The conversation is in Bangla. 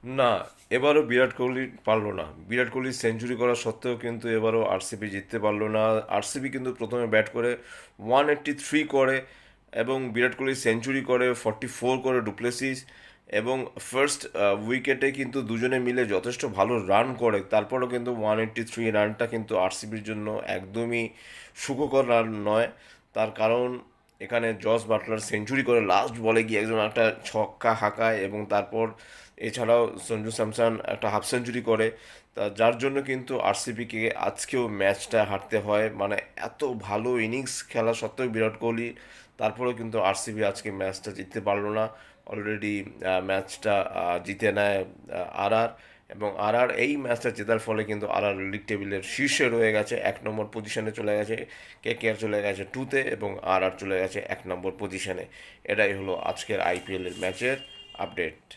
না, এবারও বিরাট কোহলি পারলো না। বিরাট কোহলি সেঞ্চুরি করা সত্ত্বেও কিন্তু এবারও আরসিবি জিততে পারলো না। আরসিবি কিন্তু প্রথমে ব্যাট করে 183 করে, এবং বিরাট কোহলি সেঞ্চুরি করে 44 করে ডুপ্লেসিস, এবং ফার্স্ট উইকেটে কিন্তু দুজনে মিলে যথেষ্ট ভালো রান করে। তারপরেও কিন্তু 183 রানটা কিন্তু আরসিবির জন্য একদমই সুখকর রান নয়। তার কারণ এখানে জস বাটলার সেঞ্চুরি করে লাস্ট বলে গিয়ে একজন একটা ছক্কা হাঁকায়, এবং তারপর এছাড়াও সঞ্জু স্যামসন একটা হাফ সেঞ্চুরি করে। তা যার জন্য কিন্তু আরসিবিকে আজকেও ম্যাচটা হারতে হয়, মানে এত ভালো ইনিংস খেলা সত্ত্বেও বিরাট কোহলি, তারপরেও কিন্তু আরসিবি আজকে ম্যাচটা জিততে পারলো না। অলরেডি ম্যাচটা জিতে নেয় আরআর, এবং আরআর এই ম্যাচটা জেতার ফলে কিন্তু আরআর লিগ টেবিলের শীর্ষে রয়ে গেছে, 1 নম্বর পজিশনে চলে গেছে। কেকেআর চলে গেছে 2-তে, এবং আরআর চলে গেছে 1 নম্বর পজিশনে। এটাই হলো আজকের আইপিএলের ম্যাচের আপডেট।